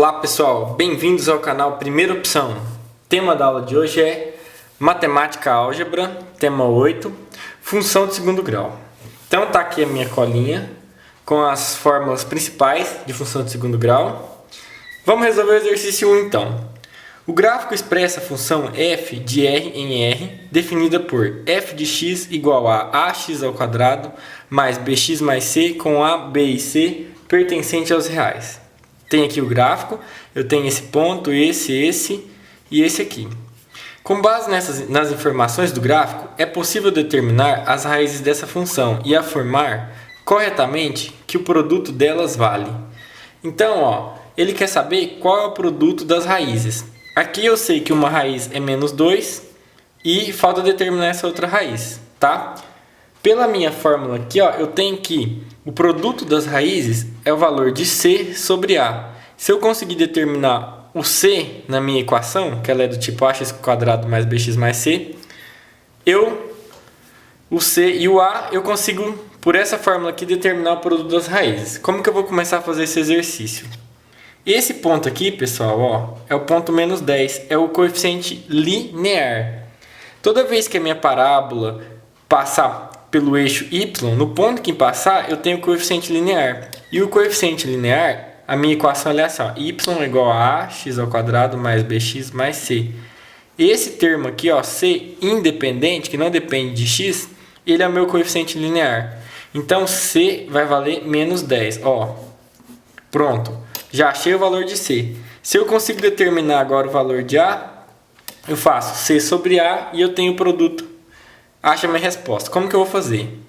Olá pessoal, bem-vindos ao canal Primeira Opção. O tema da aula de hoje é Matemática Álgebra, tema 8, função de segundo grau. Então tá aqui a minha colinha com as fórmulas principais de função de segundo grau. Vamos resolver o exercício 1 então. O gráfico expressa a função f de r em r, definida por f de x igual a ax ao quadrado mais bx mais c com a, b e c pertencente aos reais. Tem aqui o gráfico, eu tenho esse ponto, esse e esse aqui. Com base nas informações do gráfico, é possível determinar as raízes dessa função e afirmar corretamente que o produto delas vale. Então, ele quer saber qual é o produto das raízes. Aqui eu sei que uma raiz é menos 2 e falta determinar essa outra raiz, tá? Pela minha fórmula aqui, eu tenho que o produto das raízes é o valor de c sobre a. Se eu conseguir determinar o c na minha equação, que ela é do tipo ax quadrado mais bx mais c, o c e o a, eu consigo, por essa fórmula aqui, determinar o produto das raízes. Como que eu vou começar a fazer esse exercício? Esse ponto aqui, pessoal, é o ponto menos 10, é o coeficiente linear. Toda vez que a minha parábola passar pelo eixo y, no ponto que passar, eu tenho o coeficiente linear. E o coeficiente linear, a minha equação é assim, y é igual a ax ao quadrado mais bx mais c. Esse termo aqui, c independente, que não depende de x, ele é o meu coeficiente linear. Então, c vai valer menos 10. Pronto. Já achei o valor de c. Se eu consigo determinar agora o valor de a, eu faço c sobre a e eu tenho o produto. Acha a minha resposta. Como que eu vou fazer?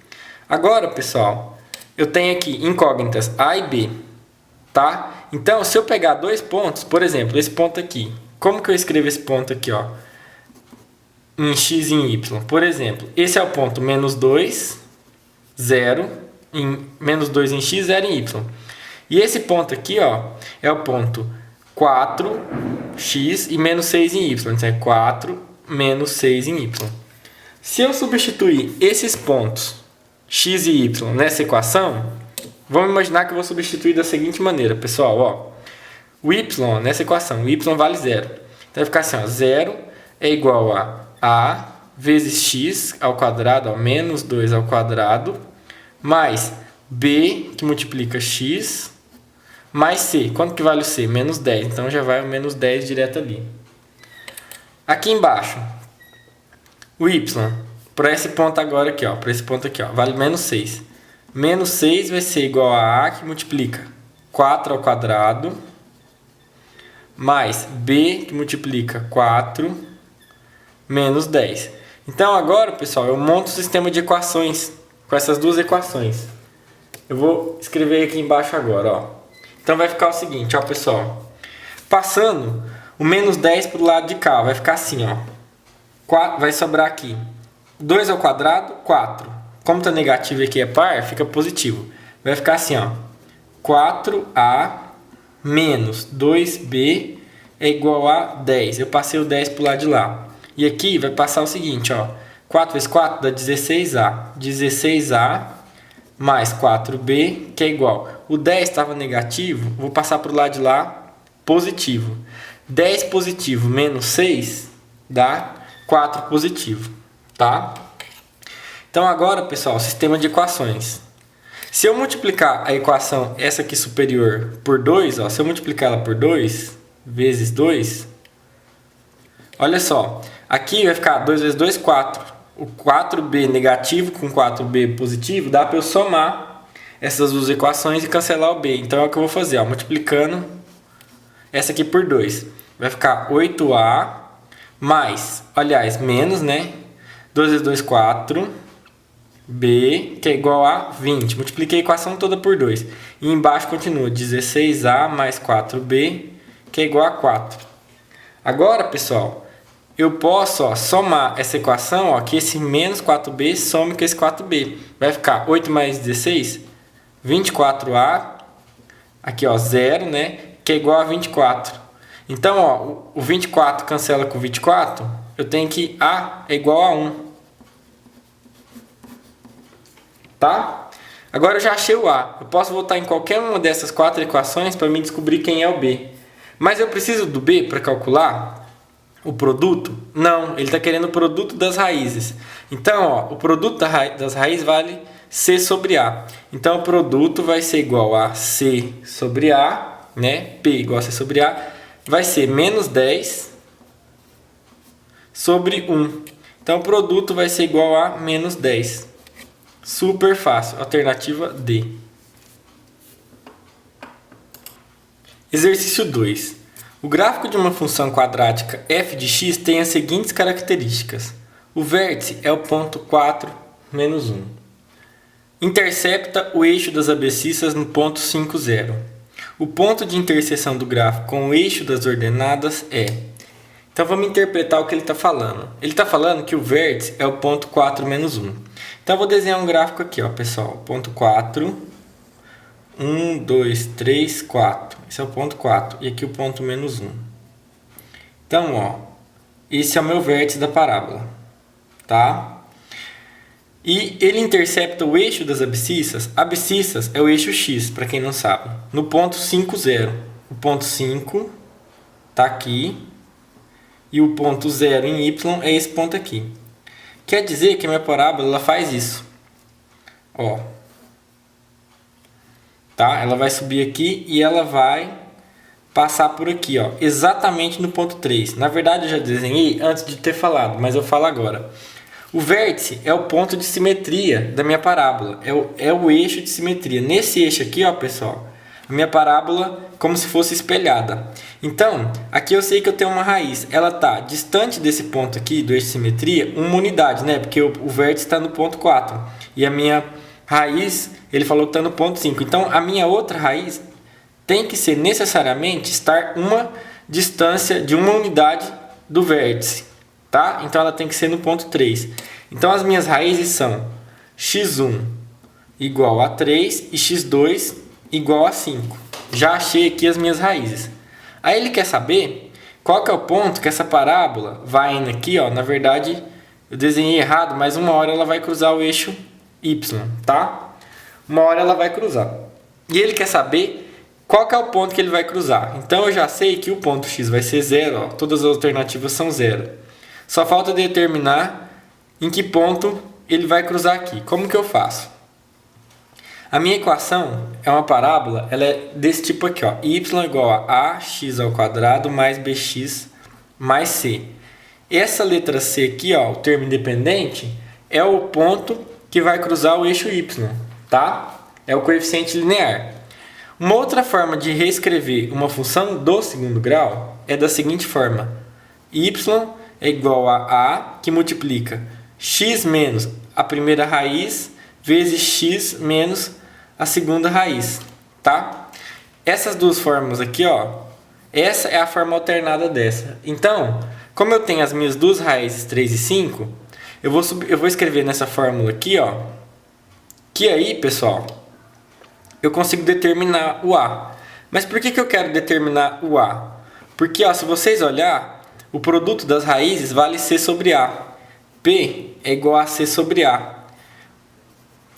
Agora, pessoal, eu tenho aqui incógnitas A e B, tá? Então, se eu pegar dois pontos, por exemplo, esse ponto aqui. Como que eu escrevo esse ponto aqui, em x e em y? Por exemplo, esse é o ponto menos 2, 0, menos 2 em x, 0 em y. E esse ponto aqui, é o ponto 4x e menos 6 em y. Então, é 4 menos 6 em y. Se eu substituir esses pontos x e y nessa equação, vamos imaginar que eu vou substituir da seguinte maneira, pessoal. O y nessa equação, o y vale 0. Então vai ficar assim, 0 é igual a vezes x ao quadrado, menos 2 ao quadrado, mais b, que multiplica x, mais c. Quanto que vale o c? Menos 10. Então já vai o menos 10 direto ali. Aqui embaixo, o y, para esse ponto agora aqui, para esse ponto aqui, vale menos 6. Menos 6 vai ser igual a que multiplica 4 ao quadrado, mais b, que multiplica 4, menos 10. Então agora, pessoal, eu monto o sistema de equações com essas duas equações. Eu vou escrever aqui embaixo agora, Então vai ficar o seguinte, pessoal. Passando o menos 10 para o lado de cá, vai ficar assim, vai sobrar aqui 2 ao quadrado, 4. Como está negativo e aqui é par, fica positivo. Vai ficar assim, 4a menos 2b é igual a 10. Eu passei o 10 para o lado de lá. E aqui vai passar o seguinte, 4 vezes 4 dá 16a. 16a mais 4b, que é igual. O 10 estava negativo, vou passar para o lado de lá, positivo. 10 positivo menos 6 dá 4 positivo, tá? Então agora, pessoal, sistema de equações. Se eu multiplicar a equação, essa aqui superior, por 2, se eu multiplicar ela por 2, vezes 2, olha só, aqui vai ficar 2 vezes 2, 4. O 4b negativo com 4b positivo, dá para eu somar essas duas equações e cancelar o b. Então é o que eu vou fazer, multiplicando essa aqui por 2. Vai ficar 8a mais, menos, 2 vezes 2, 4, b, que é igual a 20. Multipliquei a equação toda por 2. E embaixo continua 16a mais 4b, que é igual a 4. Agora, pessoal, eu posso somar essa equação, que esse menos 4b some com esse 4b. Vai ficar 8 mais 16, 24a, aqui 0, que é igual a 24. Então, o 24 cancela com 24, eu tenho que a é igual a 1. Tá? Agora eu já achei o a. Eu posso voltar em qualquer uma dessas 4 equações para me descobrir quem é o b. Mas eu preciso do b para calcular o produto? Não, ele está querendo o produto das raízes. Então, ó, o produto das raízes vale C sobre A. Então, o produto vai ser igual a C sobre A, né? P igual a C sobre A, vai ser menos 10 sobre 1. Então, o produto vai ser igual a menos 10. Super fácil. Alternativa D. Exercício 2. O gráfico de uma função quadrática f de x tem as seguintes características. O vértice é o ponto 4, menos 1. Intercepta o eixo das abscissas no ponto 5, 0. O ponto de interseção do gráfico com o eixo das ordenadas é... Então vamos interpretar o que ele está falando. Ele está falando que o vértice é o ponto 4, menos 1. Então eu vou desenhar um gráfico aqui, ó, pessoal. Ponto 4, 1, 2, 3, 4. Esse é o ponto 4. E aqui o ponto menos 1. Então, ó, esse é o meu vértice da parábola. Tá? E ele intercepta o eixo das abscissas. Abscissas é o eixo x, para quem não sabe. No ponto 5, 0. O ponto 5 está aqui. E o ponto 0 em y é esse ponto aqui. Quer dizer que a minha parábola ela faz isso. Ó. Tá? Ela vai subir aqui e ela vai passar por aqui, ó, exatamente no ponto 3. Na verdade, eu já desenhei antes de ter falado, mas eu falo agora. O vértice é o ponto de simetria da minha parábola. É o eixo de simetria. Nesse eixo aqui, ó, pessoal, a minha parábola como se fosse espelhada. Então, aqui eu sei que eu tenho uma raiz. Ela está distante desse ponto aqui, do eixo de simetria, uma unidade, né? Porque o vértice está no ponto 4. E a minha raiz, ele falou que está no ponto 5. Então, a minha outra raiz tem que ser necessariamente estar uma distância de uma unidade do vértice. Tá? Então, ela tem que ser no ponto 3. Então, as minhas raízes são x1 igual a 3 e x2 igual a 5. Já achei aqui as minhas raízes. Aí ele quer saber qual que é o ponto que essa parábola vai indo aqui, ó. Na verdade, eu desenhei errado, mas uma hora ela vai cruzar o eixo y, tá? Uma hora ela vai cruzar. E ele quer saber qual que é o ponto que ele vai cruzar. Então eu já sei que o ponto x vai ser 0, ó. Todas as alternativas são 0. Só falta determinar em que ponto ele vai cruzar aqui. Como que eu faço? A minha equação é uma parábola, ela é desse tipo aqui, ó. Y igual a ax ao quadrado mais bx mais c. Essa letra c aqui, ó, o termo independente, é o ponto que vai cruzar o eixo y, tá? É o coeficiente linear. Uma outra forma de reescrever uma função do segundo grau é da seguinte forma. Y é igual a que multiplica x menos a primeira raiz vezes x menos a segunda raiz, tá? Essas duas formas aqui, ó, essa é a forma alternada dessa. Então, como eu tenho as minhas duas raízes 3 e 5, eu vou escrever nessa fórmula aqui, ó, que aí, pessoal, eu consigo determinar o A. Mas por que eu quero determinar o A? Porque, ó, se vocês olhar, o produto das raízes vale C sobre A. P é igual a C sobre A.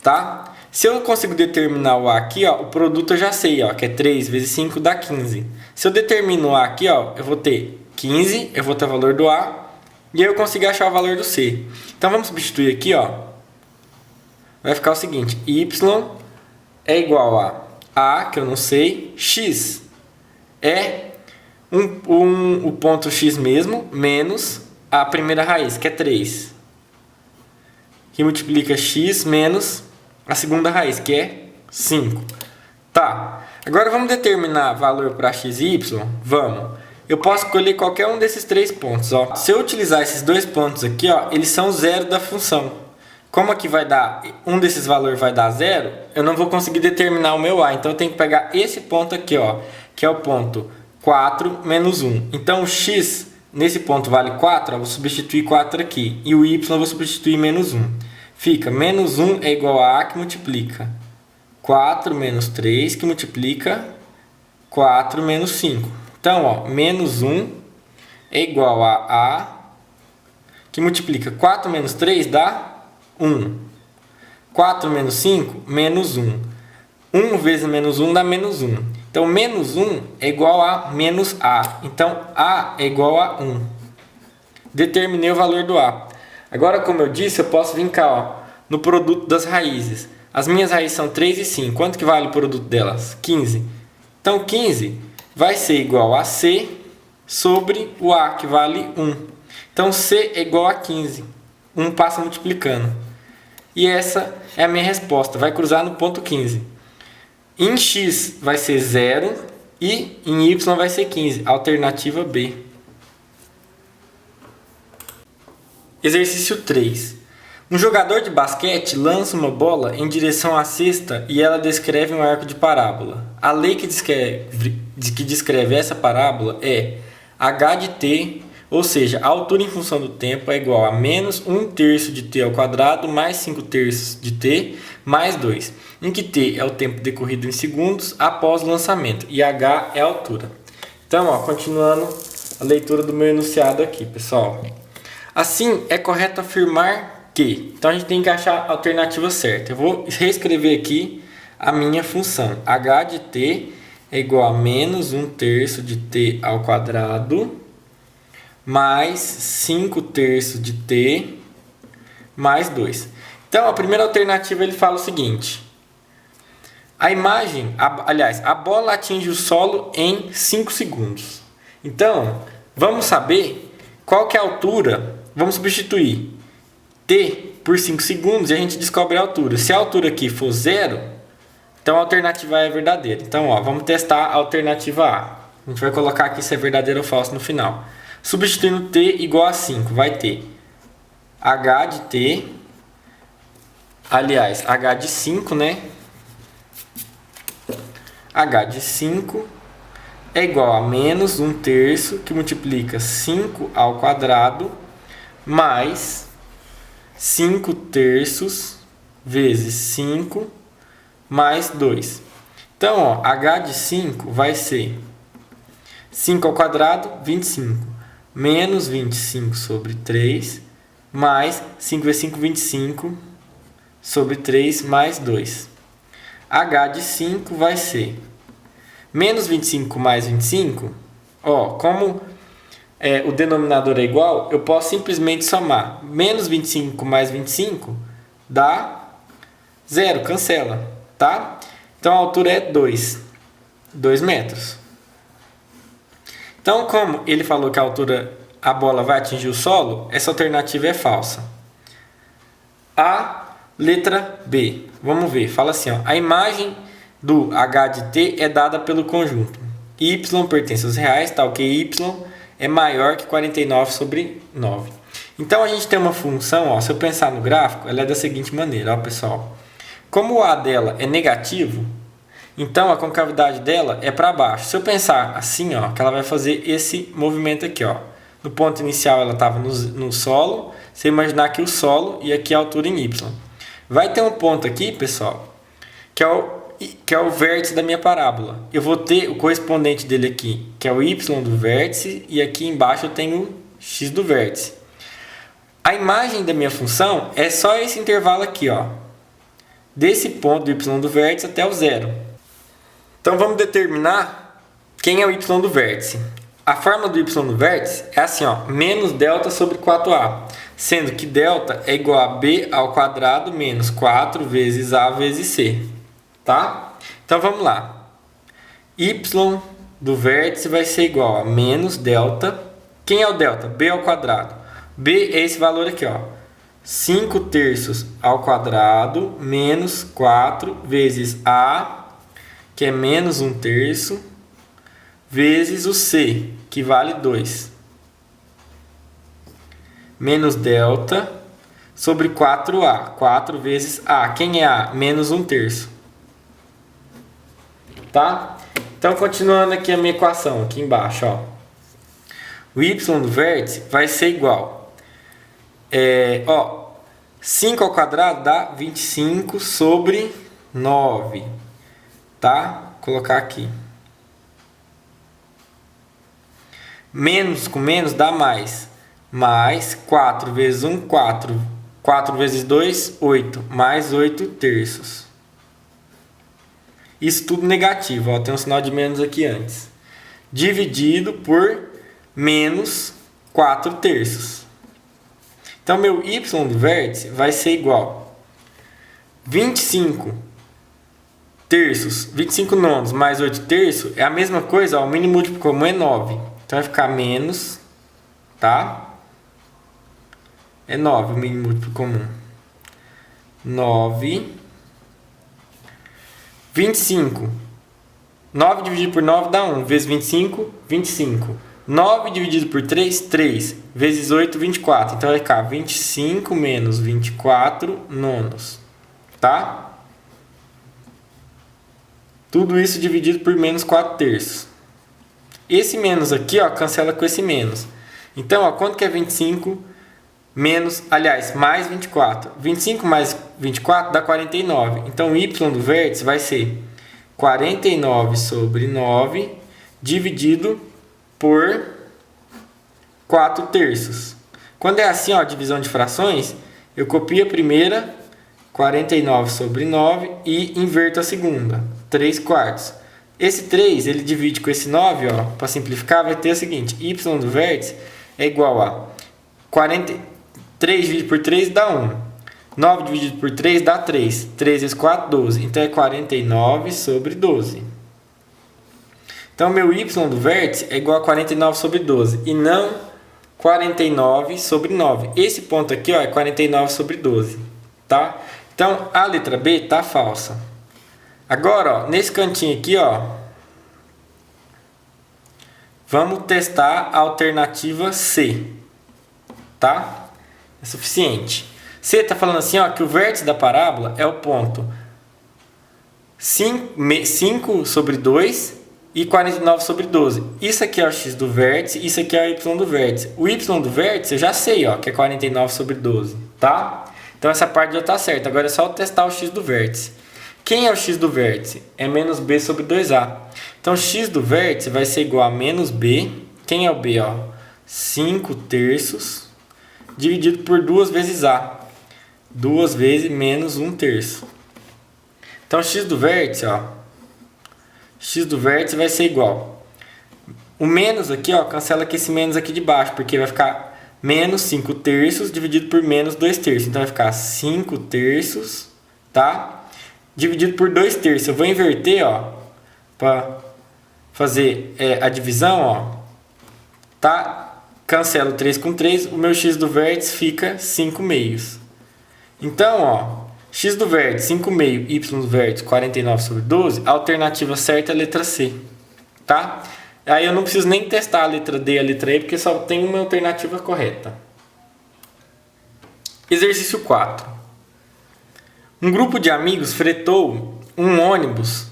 Tá? Se eu consigo determinar o A aqui, ó, o produto eu já sei, ó, que é 3 vezes 5 dá 15. Se eu determino o A aqui, ó, eu vou ter 15, eu vou ter o valor do A, e aí eu consigo achar o valor do C. Então vamos substituir aqui, ó. Vai ficar o seguinte, y é igual a, que eu não sei, x é o ponto x mesmo, menos a primeira raiz, que é 3. Que multiplica x menos a segunda raiz, que é 5. Tá. Agora vamos determinar valor para x e y? Vamos. Eu posso escolher qualquer um desses três pontos, ó. Se eu utilizar esses dois pontos aqui, ó, eles são zero da função. Como aqui vai dar, um desses valores vai dar 0, eu não vou conseguir determinar o meu A. Então eu tenho que pegar esse ponto aqui, ó, que é o ponto 4 menos 1. Então o x nesse ponto vale 4, eu vou substituir 4 aqui. E o y eu vou substituir menos 1. Fica menos 1 é igual a que multiplica 4 menos 3, que multiplica 4 menos 5. Então, ó, menos 1 é igual a que multiplica 4 menos 3 dá 1. 4 menos 5, menos 1. 1 vezes menos 1 dá menos 1. Então, menos 1 é igual a menos A. Então, A é igual a 1. Determinei o valor do A. Agora, como eu disse, eu posso vir cá, ó, no produto das raízes. As minhas raízes são 3 e 5. Quanto que vale o produto delas? 15. Então, 15 vai ser igual a C sobre o A, que vale 1. Então, C é igual a 15. 1 passa multiplicando. E essa é a minha resposta. Vai cruzar no ponto 15. Em X vai ser 0 e em Y vai ser 15. Alternativa B. Exercício 3. Um jogador de basquete lança uma bola em direção à cesta e ela descreve um arco de parábola. A lei que descreve essa parábola é h de t, ou seja, a altura em função do tempo é igual a menos 1/3 de t ao quadrado mais 5/3 de t mais 2, em que t é o tempo decorrido em segundos após o lançamento e h é a altura. Então, ó, continuando a leitura do meu enunciado aqui, pessoal. Assim, é correto afirmar que... Então, a gente tem que achar a alternativa certa. Eu vou reescrever aqui a minha função. h de t é igual a menos 1/3 de t ao quadrado mais 5/3 de t mais 2. Então, a primeira alternativa ele fala o seguinte. A bola atinge o solo em 5 segundos. Então, vamos saber qual que é a altura. Vamos substituir t por 5 segundos e a gente descobre a altura. Se a altura aqui for 0, então a alternativa A é verdadeira. Então, ó, vamos testar a alternativa A. A gente vai colocar aqui se é verdadeiro ou falso no final. Substituindo t igual a 5, vai ter h de t, aliás, h de 5, né? H de 5 é igual a menos 1/3, que multiplica 5 ao quadrado, mais 5/3 vezes 5 mais 2. Então, ó, h de 5 vai ser 5 ao quadrado, 25, menos 25 sobre 3, mais 5 vezes 5, 25, sobre 3 mais 2. H de 5 vai ser menos 25 mais 25. Ó, como o denominador é igual, eu posso simplesmente somar. Menos 25 mais 25 dá 0, cancela, tá? Então a altura é 2 metros. Então, como ele falou que a bola vai atingir o solo, essa alternativa é falsa. A letra B. Vamos ver. Fala assim, ó. A imagem do h de t é dada pelo conjunto. Y pertence aos reais, tal que y é maior que 49 sobre 9. Então, a gente tem uma função, ó, se eu pensar no gráfico, ela é da seguinte maneira, ó, pessoal. Como o A dela é negativo, então a concavidade dela é para baixo. Se eu pensar assim, ó, que ela vai fazer esse movimento aqui, ó. No ponto inicial ela estava no solo. Você imaginar aqui o solo e aqui a altura em y. Vai ter um ponto aqui, pessoal, que é o vértice da minha parábola. Eu vou ter o correspondente dele aqui, que é o y do vértice, e aqui embaixo eu tenho o x do vértice. A imagem da minha função é só esse intervalo aqui, ó, desse ponto do y do vértice até o 0. Então vamos determinar quem é o y do vértice. A forma do y do vértice é assim, ó, menos delta sobre 4a, sendo que delta é igual a b ao quadrado menos 4 vezes a vezes c, tá? Então vamos lá. Y do vértice vai ser igual a menos delta. Quem é o delta? B ao quadrado. B é esse valor aqui, ó, 5/3 ao quadrado menos 4 vezes a, que é menos 1/3, vezes o c, que vale 2. Menos delta sobre 4a. 4 vezes a. Quem é a? Menos 1/3. Tá? Então, continuando aqui a minha equação, aqui embaixo, ó. O y do vértice vai ser igual. 5 ao quadrado dá 25 sobre 9. Tá? Vou colocar aqui. Menos com menos dá mais. Mais 4 vezes 1, 4. 4 vezes 2, 8. Mais 8/3. Isso tudo negativo, ó, tem um sinal de menos aqui antes. Dividido por menos 4 terços. Então, meu y do vértice vai ser igual 25 terços, 25 nonos mais 8 terços é a mesma coisa, ó, o mínimo múltiplo comum é 9. Então, vai ficar menos, tá? É 9 o mínimo múltiplo comum. 9. 25. 9 dividido por 9 dá 1. Vezes 25, 25. 9 dividido por 3, 3. Vezes 8, 24. Então vai ficar 25 menos 24 nonos. Tá? Tudo isso dividido por menos 4 terços. Esse menos aqui, ó, cancela com esse menos. Então, ó, quanto que é 25 menos, aliás, mais 24? 25 mais 24 dá 49. Então, o y do vértice vai ser 49 sobre 9 dividido por 4 terços. Quando é assim, ó, divisão de frações, eu copio a primeira, 49 sobre 9, e inverto a segunda, 3 quartos. Esse 3, ele divide com esse 9, ó, para simplificar, vai ter o seguinte, y do vértice é igual a 3 dividido por 3 dá 1. 9 dividido por 3 dá 3. 3 vezes 4, 12. Então, é 49 sobre 12. Então, meu y do vértice é igual a 49 sobre 12. E não 49 sobre 9. Esse ponto aqui, ó, é 49 sobre 12. Tá? Então, a letra B está falsa. Agora, ó, nesse cantinho aqui, ó, vamos testar a alternativa C. Tá? É suficiente. C está falando assim, ó, que o vértice da parábola é o ponto 5 sobre 2 e 49 sobre 12. Isso aqui é o x do vértice, isso aqui é o y do vértice. O y do vértice eu já sei, ó, que é 49 sobre 12, tá? Então essa parte já está certa. Agora é só testar o x do vértice. Quem é o x do vértice? É menos b sobre 2a. Então x do vértice vai ser igual a menos b. Quem é o b? Ó? 5 terços dividido por 2 vezes a. 2 vezes menos 1 terço. Então x do vértice, ó, x do vértice vai ser igual. O menos aqui, ó, cancela com esse menos aqui de baixo, porque vai ficar menos 5 terços dividido por menos 2 terços. Então vai ficar 5 terços, tá? Dividido por 2 terços. Eu vou inverter, ó, para fazer a divisão, ó, tá? Cancelo 3 com 3, o meu x do vértice fica 5 meios. Então, ó, x do vértice 5 meio, y do vértice 49 sobre 12, a alternativa certa é a letra C, tá? Aí eu não preciso nem testar a letra D e a letra E, porque só tem uma alternativa correta. Exercício 4. Um grupo de amigos fretou um ônibus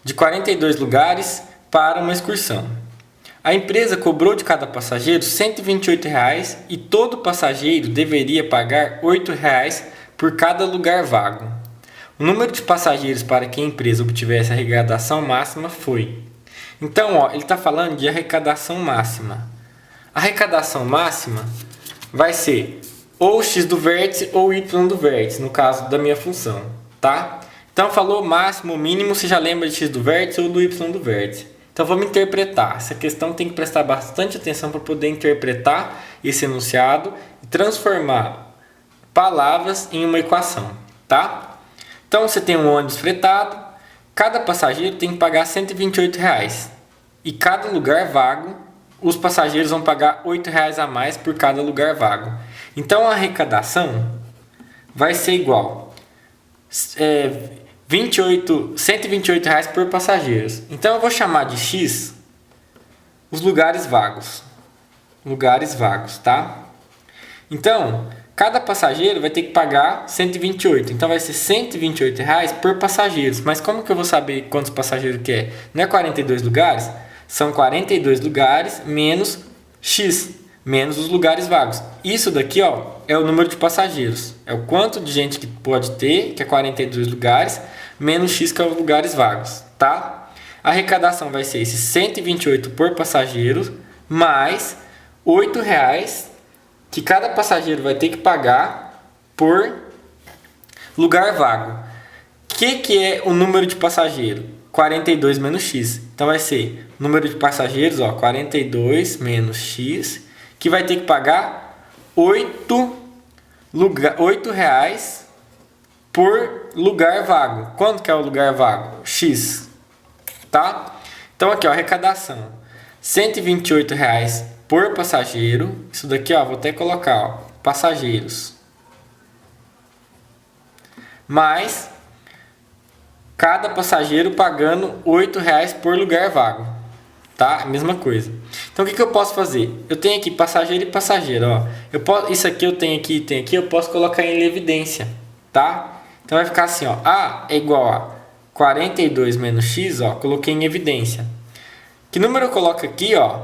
de 42 lugares para uma excursão. A empresa cobrou de cada passageiro R$ 128,00 e todo passageiro deveria pagar R$ 8,00 por cada lugar vago. O número de passageiros para que a empresa obtivesse a arrecadação máxima foi. Então, ó, ele está falando de arrecadação máxima. A arrecadação máxima vai ser ou x do vértice ou y do vértice, no caso da minha função, tá? Então, falou máximo ou mínimo, você já lembra de x do vértice ou do y do vértice. Então, vamos interpretar. Essa questão tem que prestar bastante atenção para poder interpretar esse enunciado e transformar palavras em uma equação, tá? Então, você tem um ônibus fretado, cada passageiro tem que pagar R$ 128,00 e cada lugar vago, os passageiros vão pagar R$ 8,00 a mais por cada lugar vago. Então, a arrecadação vai ser igual R$ 128,00 por passageiros. Então, eu vou chamar de x os lugares vagos. Lugares vagos, tá? Então, cada passageiro vai ter que pagar 128. Então, vai ser R$ 128,00 por passageiros. Mas como que eu vou saber quantos passageiros que é? Não é 42 lugares? São 42 lugares menos x, menos os lugares vagos. Isso daqui, ó, é o número de passageiros. É o quanto de gente que pode ter, que é 42 lugares, menos x, que é os lugares vagos, tá? A arrecadação vai ser esse 128 por passageiro, mais R$ 8,00 que cada passageiro vai ter que pagar por lugar vago. O que é o número de passageiro? 42 menos x. Então vai ser número de passageiros, ó, 42 menos x, que vai ter que pagar R$8 por lugar vago. Quanto que é o lugar vago? X. Tá? Então aqui, ó, arrecadação. R$128 por passageiro. Isso daqui, ó, vou até colocar, ó, passageiros. Mais cada passageiro pagando R$8 por lugar vago. Tá? A mesma coisa. Então o que eu posso fazer? Eu tenho aqui passageiro e passageiro, ó. Isso aqui eu tenho aqui e tem aqui, eu posso colocar em evidência, tá? Então vai ficar assim, ó. A é igual a 42 menos x, ó. Coloquei em evidência. Que número eu coloco aqui, ó,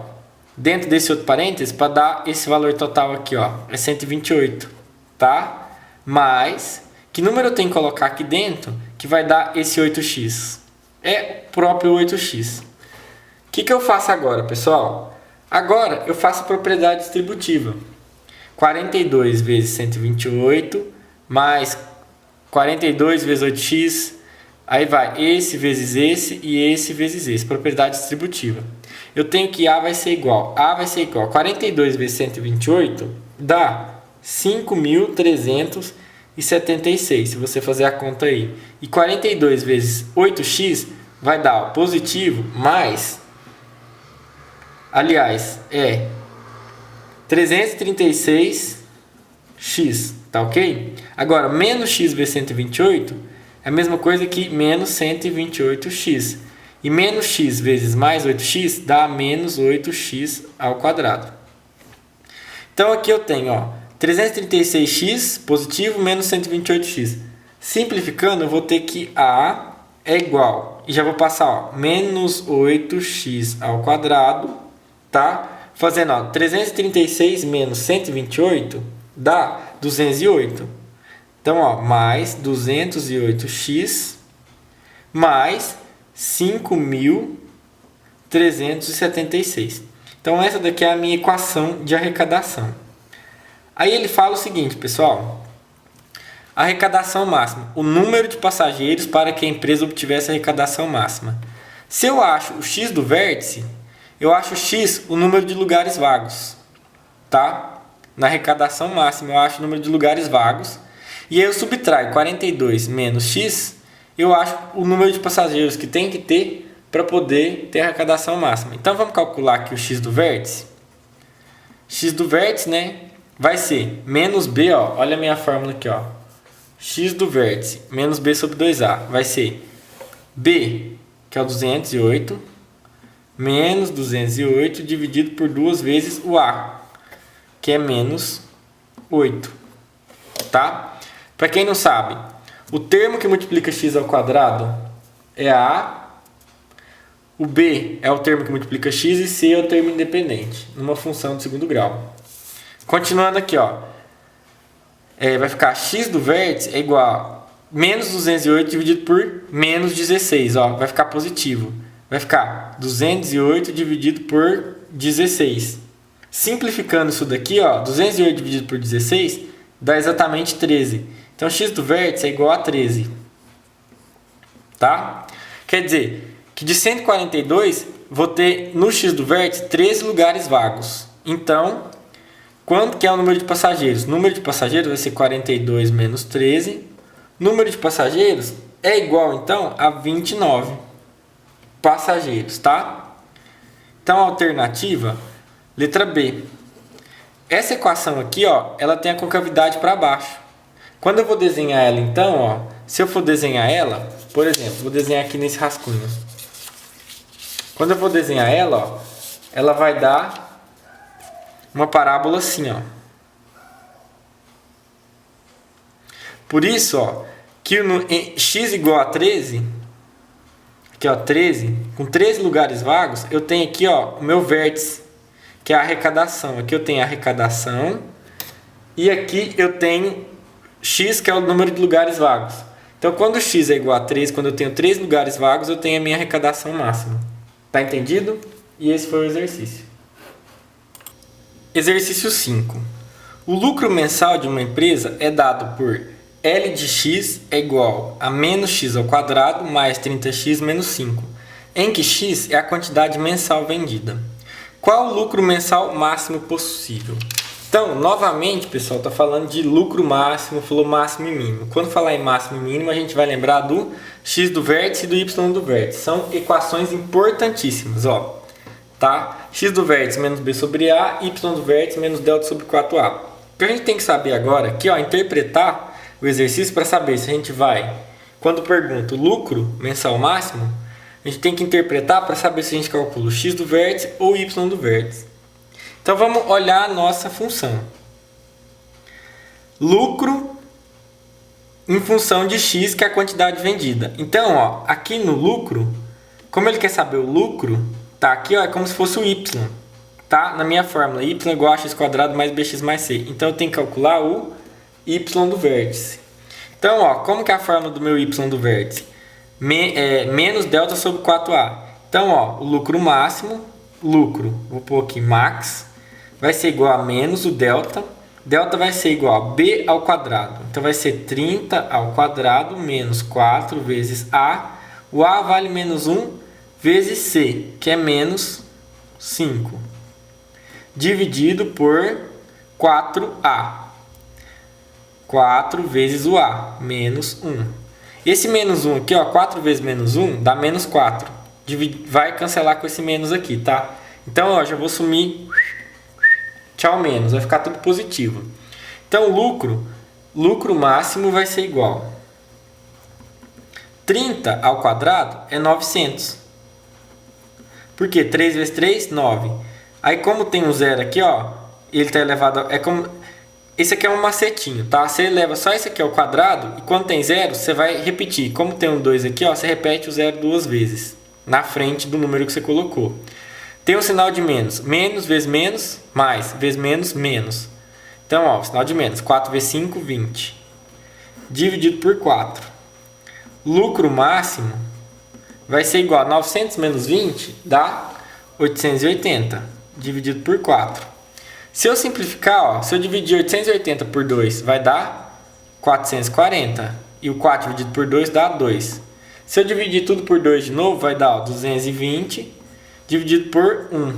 dentro desse outro parênteses, para dar esse valor total aqui, ó. É 128, tá? Mais, que número eu tenho que colocar aqui dentro, que vai dar esse 8x? É o próprio 8x. O que eu faço agora, pessoal? Agora eu faço a propriedade distributiva. 42 vezes 128, mais 42 vezes 8x, aí vai esse vezes esse e esse vezes esse, propriedade distributiva. Eu tenho que A vai ser igual 42 vezes 128 dá 5.376, se você fazer a conta aí. E 42 vezes 8x vai dar, ó, positivo, mais, aliás, é 336x, tá ok? Agora, menos x vezes 128 é a mesma coisa que menos 128x. E menos x vezes mais 8x dá menos 8x ao quadrado. Então aqui eu tenho, ó, 336x positivo menos 128x. Simplificando, eu vou ter que A é igual, e já vou passar, ó, menos 8x ao quadrado, tá? Fazendo, ó, 336 menos 128 dá 208. Então, ó, mais 208x mais 5.376. Então, essa daqui é a minha equação de arrecadação. Aí ele fala o seguinte, pessoal. Arrecadação máxima. O número de passageiros para que a empresa obtivesse a arrecadação máxima. Se eu acho o x do vértice, eu acho x o número de lugares vagos. Tá? Na arrecadação máxima, eu acho o número de lugares vagos. E aí eu subtraio 42 menos x, eu acho o número de passageiros que tem que ter para poder ter a arrecadação máxima. Então vamos calcular aqui o x do vértice. X do vértice, né, vai ser menos b, ó, olha a minha fórmula aqui, ó. X do vértice menos b sobre 2a vai ser b, que é o 208, menos 208 dividido por 2 vezes o a, que é menos 8. Tá? Para quem não sabe, o termo que multiplica x ao quadrado é a, o b é o termo que multiplica x e c é o termo independente, numa função de segundo grau. Continuando aqui, ó, vai ficar x do vértice é igual a menos 208 dividido por menos 16, ó, vai ficar positivo. Vai ficar 208 dividido por 16. Simplificando isso daqui, ó, 208 dividido por 16 dá exatamente 13. Então, x do vértice é igual a 13. Tá? Quer dizer que de 142, vou ter no x do vértice 13 lugares vagos. Então, quanto que é o número de passageiros? O número de passageiros vai ser 42 menos 13. Número de passageiros é igual, então, a 29 passageiros, tá? Então, a alternativa, letra B. Essa equação aqui, ó, ela tem a concavidade para baixo. Quando eu vou desenhar ela, então, ó, se eu for desenhar ela, por exemplo, vou desenhar aqui nesse rascunho. Quando eu vou desenhar ela, ó, ela vai dar uma parábola assim, ó. Por isso, ó, que no x igual a 13, aqui, ó, 13, com 13 lugares vagos, eu tenho aqui, ó, o meu vértice, que é a arrecadação. Aqui eu tenho a arrecadação e aqui eu tenho x, que é o número de lugares vagos. Então, quando x é igual a 3, quando eu tenho 3 lugares vagos, eu tenho a minha arrecadação máxima. Tá entendido? E esse foi o exercício. Exercício 5. O lucro mensal de uma empresa é dado por L de x é igual a menos x ao quadrado mais 30x menos 5, em que x é a quantidade mensal vendida. Qual o lucro mensal máximo possível? Então, novamente, pessoal, está falando de lucro máximo, falou máximo e mínimo. Quando falar em máximo e mínimo, a gente vai lembrar do x do vértice e do y do vértice. São equações importantíssimas, ó. Tá? X do vértice menos b sobre a, y do vértice menos delta sobre 4a. O que a gente tem que saber agora aqui, ó, interpretar o exercício para saber se a gente vai, quando pergunta o lucro mensal máximo, a gente tem que interpretar para saber se a gente calcula o x do vértice ou o y do vértice. Então vamos olhar a nossa função. Lucro em função de x, que é a quantidade vendida. Então, ó, aqui no lucro, como ele quer saber o lucro, tá aqui, ó, é como se fosse o y, tá? Na minha fórmula, y é igual a x quadrado mais bx mais c. Então eu tenho que calcular o y do vértice. Então, ó, como que é a fórmula do meu y do vértice? Menos delta sobre 4a. Então, ó, o lucro máximo, vou pôr aqui max, vai ser igual a menos o delta. Delta vai ser igual a b ao quadrado. Então vai ser 30 ao quadrado menos 4 vezes a. O a vale menos 1 vezes c, que é menos 5. Dividido por 4a. 4 vezes o a, menos 1. Esse menos 1 aqui, ó, 4 vezes menos 1 dá menos 4. Vai cancelar com esse menos aqui, tá? Então, ó, já vou sumir. Tchau menos, vai ficar tudo positivo. Então, lucro máximo vai ser igual. 30 ao quadrado é 900. Por quê? 3 vezes 3, 9. Aí, como tem um zero aqui, ó, ele está elevado... Esse aqui é um macetinho, tá? Você eleva só esse aqui ao quadrado e quando tem zero, você vai repetir. Como tem um 2 aqui, ó, você repete o zero duas vezes na frente do número que você colocou. Tem um sinal de menos. Menos vezes menos, mais. Vezes menos, menos. Então, ó, sinal de menos. 4 vezes 5, 20. Dividido por 4. Lucro máximo vai ser igual a 900 menos 20, dá 880. Dividido por 4. Se eu simplificar, ó, se eu dividir 880 por 2, vai dar 440. E o 4 dividido por 2 dá 2. Se eu dividir tudo por 2 de novo, vai dar, ó, 220 dividido por 1.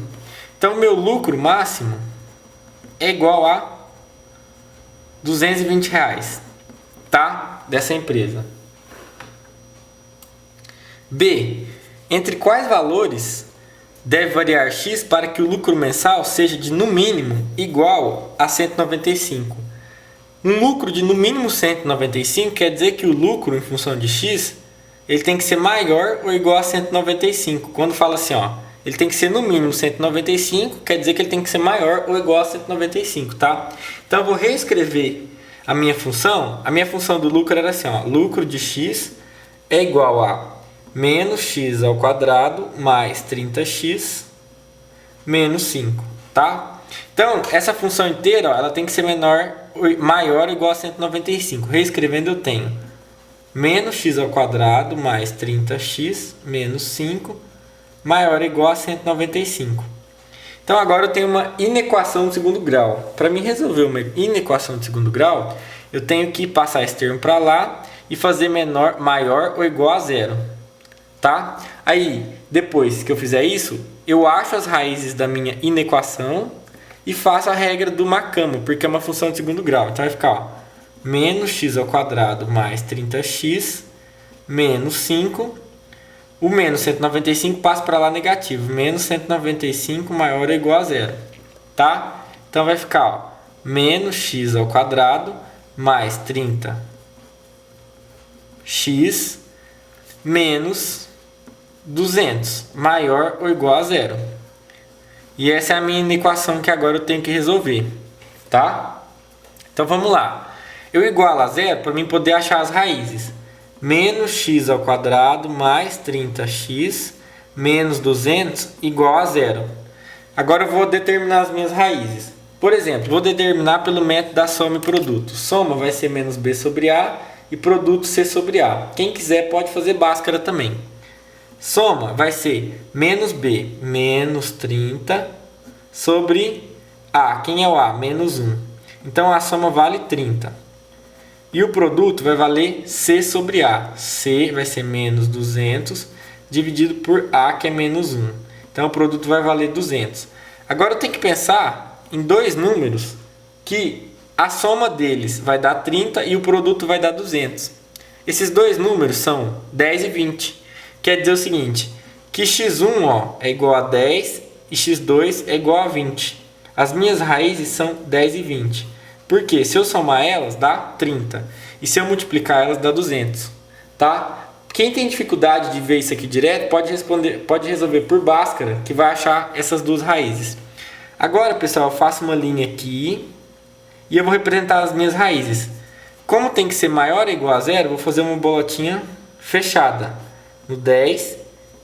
Então, meu lucro máximo é igual a R$220, tá? Dessa empresa. B. Entre quais valores deve variar x para que o lucro mensal seja de no mínimo igual a 195? Um lucro de no mínimo 195 quer dizer que o lucro em função de x ele tem que ser maior ou igual a 195. Quando fala assim, ó, ele tem que ser no mínimo 195, quer dizer que ele tem que ser maior ou igual a 195, tá? Então eu vou reescrever a minha função. A minha função do lucro era assim, ó, lucro de x é igual a menos x ao quadrado mais 30x menos 5, tá? Então, essa função inteira, ó, ela tem que ser maior ou igual a 195. Reescrevendo eu tenho menos x ao quadrado mais 30x menos 5 maior ou igual a 195. Então, agora eu tenho uma inequação de segundo grau. Para mim resolver uma inequação de segundo grau, eu tenho que passar esse termo para lá e fazer maior ou igual a zero. Tá? Aí, depois que eu fizer isso, eu acho as raízes da minha inequação e faço a regra do Macamo, porque é uma função de segundo grau. Então, vai ficar, ó, menos x ao quadrado mais 30x menos 5. O menos 195 passa para lá negativo. Menos 195 maior ou igual a zero. Tá? Então, vai ficar, ó, menos x ao quadrado mais 30x menos 200 maior ou igual a zero. E essa é a minha equação que agora eu tenho que resolver, tá? Então vamos lá. Eu igualo a zero para mim poder achar as raízes. Menos x ao quadrado mais 30x menos 200 igual a zero. Agora eu vou determinar as minhas raízes. Por exemplo, vou determinar pelo método da soma e produto. Soma vai ser menos b sobre a e produto c sobre a. Quem quiser pode fazer Bhaskara também. Soma vai ser menos b, menos 30, sobre a. Quem é o a? Menos 1. Então, a soma vale 30. E o produto vai valer C sobre A. C vai ser menos 200 dividido por A, que é menos 1. Então o produto vai valer 200. Agora eu tenho que pensar em dois números que a soma deles vai dar 30 e o produto vai dar 200. Esses dois números são 10 e 20. Quer dizer o seguinte, que x1 é igual a 10 e x2 é igual a 20. As minhas raízes são 10 e 20. Porque se eu somar elas, dá 30. E se eu multiplicar elas, dá 200. Tá? Quem tem dificuldade de ver isso aqui direto, pode resolver por Bhaskara, que vai achar essas duas raízes. Agora, pessoal, eu faço uma linha aqui e eu vou representar as minhas raízes. Como tem que ser maior ou igual a zero, eu vou fazer uma bolotinha fechada no 10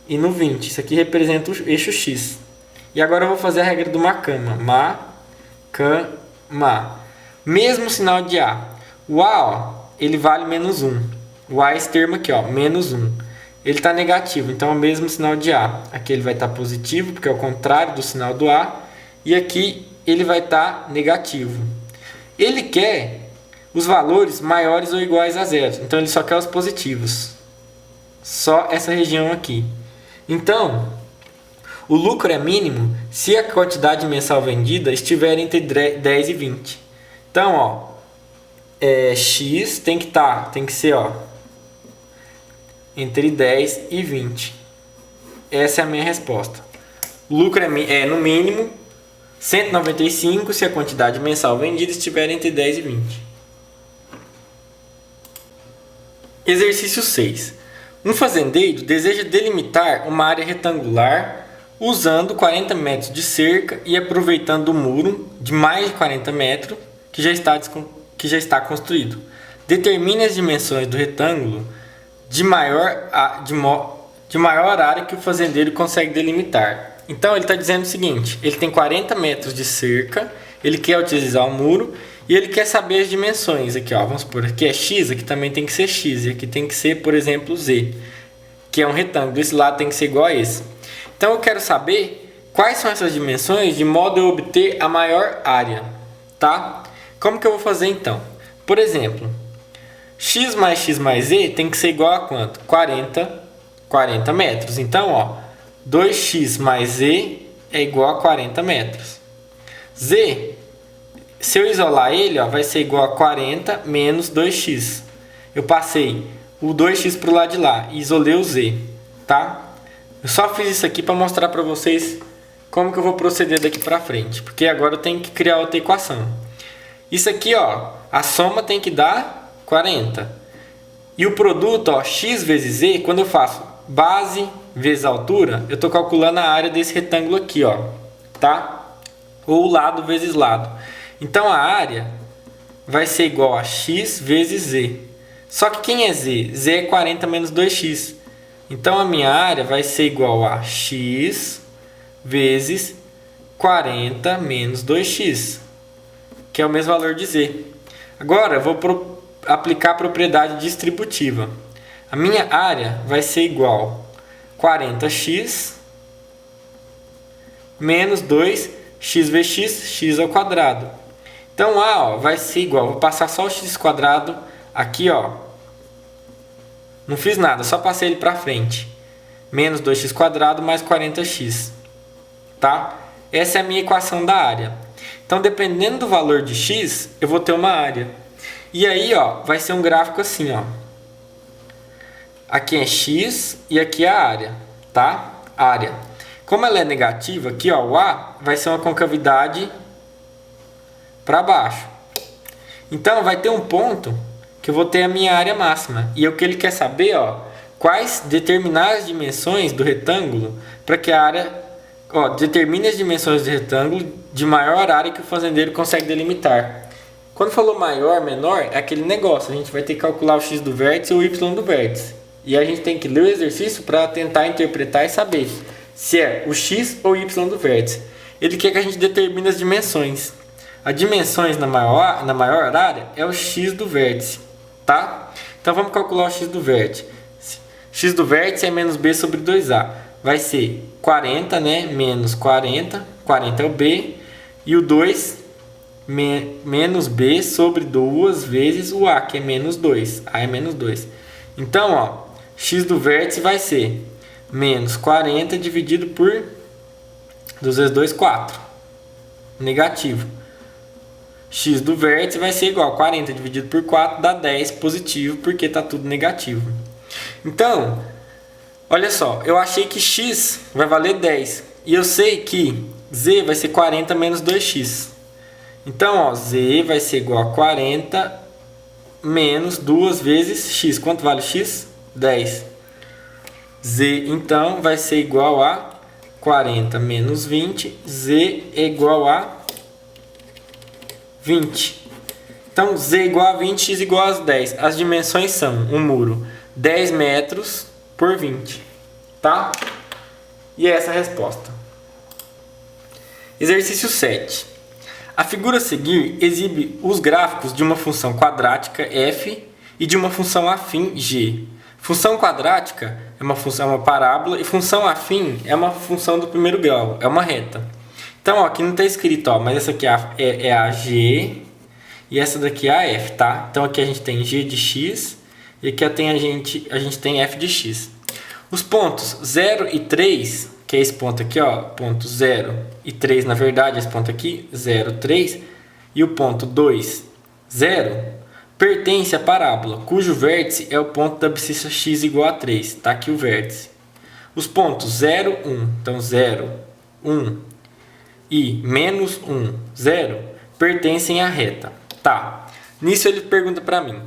e no 20. Isso aqui representa o eixo X. E agora eu vou fazer a regra do Makama. Makama. Mesmo sinal de A. O A, ele vale menos 1. O A é esse termo aqui, menos 1. Ele está negativo, então é o mesmo sinal de A. Aqui ele vai estar positivo, porque é o contrário do sinal do A. E aqui ele vai estar negativo. Ele quer os valores maiores ou iguais a zero. Então ele só quer os positivos. Só essa região aqui. Então, o lucro é mínimo se a quantidade mensal vendida estiver entre 10 e 20. Então, X tem que ser entre 10 e 20. Essa é a minha resposta. O lucro é no mínimo 195 se a quantidade mensal vendida estiver entre 10 e 20. Exercício 6. Um fazendeiro deseja delimitar uma área retangular usando 40 metros de cerca e aproveitando o muro de mais de 40 metros que já está construído. Determine as dimensões do retângulo de maior área que o fazendeiro consegue delimitar. Então ele está dizendo o seguinte, ele tem 40 metros de cerca, ele quer utilizar o muro e ele quer saber as dimensões. Aqui, vamos supor, aqui é X, aqui também tem que ser X, e aqui tem que ser, por exemplo, Z, que é um retângulo, esse lado tem que ser igual a esse. Então eu quero saber quais são essas dimensões de modo a eu obter a maior área, tá? Como que eu vou fazer então? Por exemplo, x mais z tem que ser igual a quanto? 40 metros. Então, 2x mais z é igual a 40 metros. Z, se eu isolar ele, vai ser igual a 40 menos 2x. Eu passei o 2x para o lado de lá e isolei o z, tá? Eu só fiz isso aqui para mostrar para vocês como que eu vou proceder daqui para frente. Porque agora eu tenho que criar outra equação. Isso aqui, a soma tem que dar 40. E o produto, x vezes z, quando eu faço base vezes altura, eu estou calculando a área desse retângulo aqui, tá? Ou lado vezes lado. Então a área vai ser igual a x vezes z. Só que quem é z? Z é 40 menos 2x. Então a minha área vai ser igual a x vezes 40 menos 2x. Que é o mesmo valor de z. Agora eu vou aplicar a propriedade distributiva. A minha área vai ser igual a 40x menos 2x vezes x ao quadrado. Então A vai ser igual, vou passar só o x quadrado aqui, não fiz nada, só passei ele para frente. Menos 2x quadrado mais 40x. Tá? Essa é a minha equação da área. Então, dependendo do valor de x, eu vou ter uma área. E aí, vai ser um gráfico assim, Aqui é x e aqui é a área, tá? Área. Como ela é negativa, aqui, o A vai ser uma concavidade para baixo. Então, vai ter um ponto que eu vou ter a minha área máxima. E o que ele quer saber, quais determinar as dimensões do retângulo para que a área... determine as dimensões do retângulo de maior área que o fazendeiro consegue delimitar. Quando falou maior, menor, é aquele negócio. A gente vai ter que calcular o x do vértice e o y do vértice. E a gente tem que ler o exercício para tentar interpretar e saber se é o x ou o y do vértice. Ele quer que a gente determine as dimensões. As dimensões na maior área é o x do vértice, tá? Então vamos calcular o x do vértice. X do vértice é menos b sobre 2a. Vai ser 40, menos 40. 40 é o b. E o 2 menos b sobre 2 vezes o a, que é menos 2. A é menos 2. Então, ó, x do vértice vai ser menos 40 dividido por 2 vezes 2, 4. Negativo. X do vértice vai ser igual a 40 dividido por 4, dá 10 positivo, porque está tudo negativo. Então, olha só, eu achei que x vai valer 10. E eu sei que z vai ser 40 menos 2x. Então, ó, z vai ser igual a 40 menos 2 vezes x. Quanto vale x? 10. Z, então, vai ser igual a 40 menos 20. Z é igual a 20. Então, z igual a 20, x igual a 10. As dimensões são um muro 10 metros por 20. Tá? E é essa a resposta. Exercício 7. A figura a seguir exibe os gráficos de uma função quadrática f e de uma função afim g. Função quadrática é uma parábola e função afim é uma função do primeiro grau, é uma reta. Então, ó, aqui não está escrito, ó, mas essa aqui é a g e essa daqui é a f, tá? Então aqui a gente tem g de x e aqui a gente tem f de x. Os pontos 0 e 3, que é esse ponto aqui, ó, ponto 0 e 3, na verdade, esse ponto aqui, 0, 3, e o ponto 2, 0, pertence à parábola, cujo vértice é o ponto da abscissa x igual a 3. Está aqui o vértice. Os pontos 0, 1, então 0, 1 e menos 1, 0, pertencem à reta. Tá. Nisso ele pergunta para mim,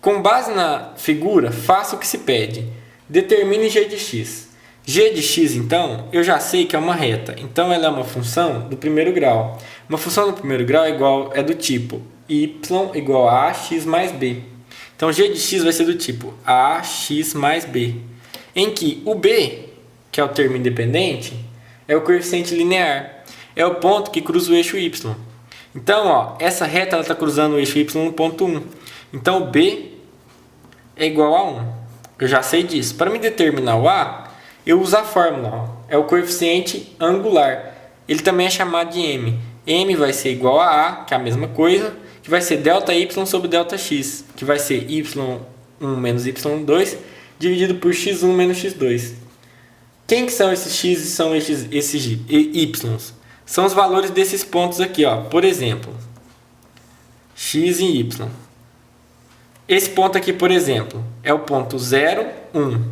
com base na figura, faça o que se pede. Determine g de x. G de x, então, eu já sei que é uma reta. Então, ela é uma função do primeiro grau. Uma função do primeiro grau é do tipo y igual a x mais b. Então, g de x vai ser do tipo ax mais b. Em que o b, que é o termo independente, é o coeficiente linear. É o ponto que cruza o eixo y. Então, ó, essa reta está cruzando o eixo y no ponto 1. Então, o b é igual a 1. Eu já sei disso. Para me determinar o a, eu uso a fórmula. Ó. É o coeficiente angular. Ele também é chamado de m. M vai ser igual a A, que é a mesma coisa, que vai ser ΔY sobre ΔX, que vai ser Y1 menos Y2, dividido por X1 menos X2. Quem que são esses X e são esses Y? São os valores desses pontos aqui, ó. Por exemplo, X e Y. Esse ponto aqui, por exemplo, é o ponto 0, 1.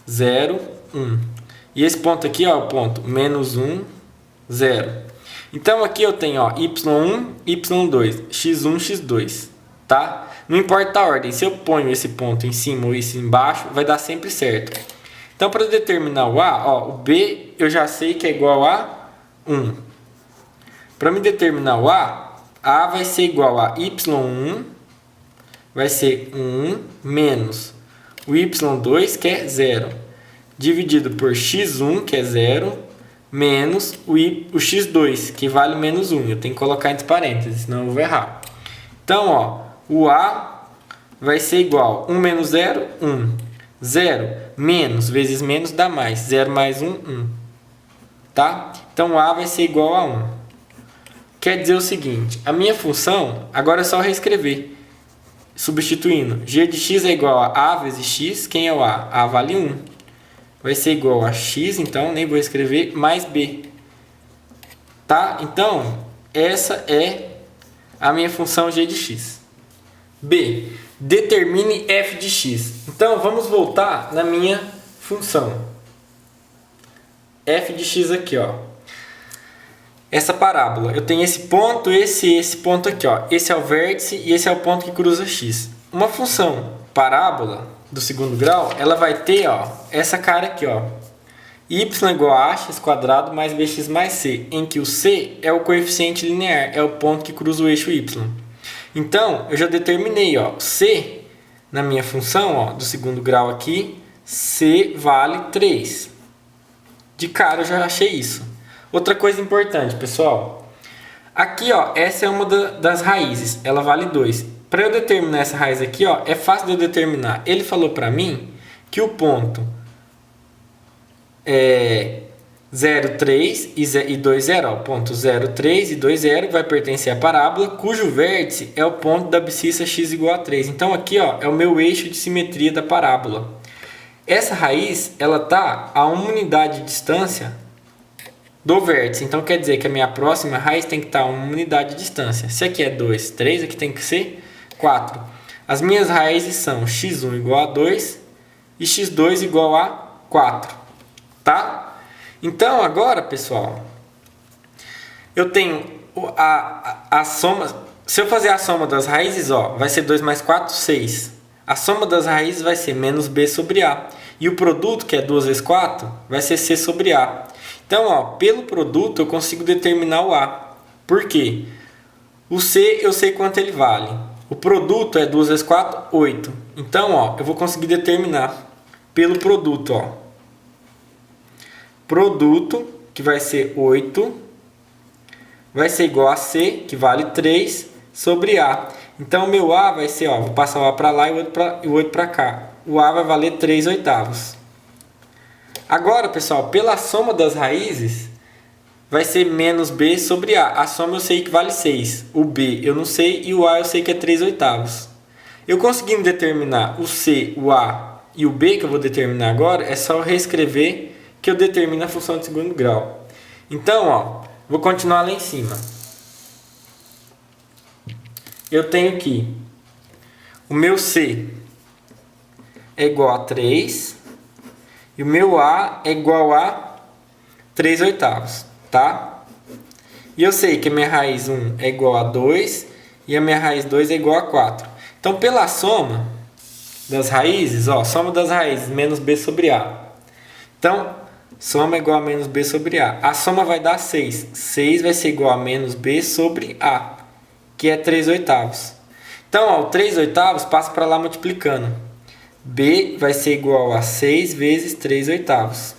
0, 1. E esse ponto aqui, ó, é o ponto menos 1, 0. Então aqui eu tenho, ó, y1, y2, x1, x2, tá? Não importa a ordem, se eu ponho esse ponto em cima ou esse embaixo, vai dar sempre certo. Então, para determinar o a, ó, o b eu já sei que é igual a 1. Para me determinar o a vai ser igual a y1, vai ser 1, menos o y2, que é 0, dividido por x1, que é 0, menos o x2, que vale menos 1. Eu tenho que colocar entre parênteses, senão eu vou errar. Então, ó, o a vai ser igual a 1 menos 0, 1. 0 menos vezes menos dá mais. 0 mais 1, 1. Tá? Então, o a vai ser igual a 1. Quer dizer o seguinte, a minha função, agora é só reescrever. Substituindo, g de x é igual a vezes x. Quem é o a? A vale 1. Vai ser igual a x, então nem vou escrever, mais b. Tá? Então, essa é a minha função g de x. B. Determine f de x. Então, vamos voltar na minha função. F de x aqui, ó. Essa parábola. Eu tenho esse ponto, esse ponto aqui, ó. Esse é o vértice e esse é o ponto que cruza x. Uma função parábola do segundo grau, ela vai ter, ó, essa cara aqui, ó, y igual a ax quadrado mais bx mais c, em que o c é o coeficiente linear, é o ponto que cruza o eixo y. Então, eu já determinei, ó, c na minha função, ó, do segundo grau aqui, c vale 3. De cara eu já achei isso. Outra coisa importante, pessoal, aqui, ó, essa é uma das raízes, ela vale 2. Para eu determinar essa raiz aqui, ó, é fácil de eu determinar. Ele falou para mim que o ponto 0,3 e 2, 0. O ponto 0,3 e 2, 0 vai pertencer à parábola, cujo vértice é o ponto da abscissa x igual a 3. Então aqui ó, é o meu eixo de simetria da parábola. Essa raiz ela está a 1 unidade de distância do vértice. Então quer dizer que a minha próxima raiz tem que estar a 1 unidade de distância. Se aqui é 2, 3, aqui tem que ser 4. As minhas raízes são x1 igual a 2 e x2 igual a 4. Tá? Então agora, pessoal, eu tenho a soma. Se eu fazer a soma das raízes, ó, vai ser 2 mais 4, 6. A soma das raízes vai ser menos b sobre a. E o produto, que é 2 vezes 4, vai ser c sobre a. Então, ó, pelo produto eu consigo determinar o a. Por quê? O c eu sei quanto ele vale. O produto é 2 vezes 4, 8. Então, ó, eu vou conseguir determinar pelo produto, ó. Produto, que vai ser 8, vai ser igual a C, que vale 3, sobre A. Então, meu A vai ser, ó, vou passar o A para lá e o 8 para cá. O A vai valer 3 oitavos. Agora, pessoal, pela soma das raízes, vai ser menos B sobre A. A soma eu sei que vale 6. O B eu não sei e o A eu sei que é 3 oitavos. Eu conseguindo determinar o C, o A e o B, que eu vou determinar agora, é só reescrever que eu determino a função de segundo grau. Então, ó, vou continuar lá em cima. Eu tenho que o meu C é igual a 3 e o meu A é igual a 3 oitavos, tá? E eu sei que a minha raiz 1 é igual a 2 e a minha raiz 2 é igual a 4. Então, pela soma das raízes, ó, soma das raízes menos b sobre a. Então, soma é igual a menos b sobre a. A soma vai dar 6. 6 vai ser igual a menos b sobre a, que é 3 oitavos. Então, ó, o 3 oitavos passa para lá multiplicando. B vai ser igual a 6 vezes 3 oitavos.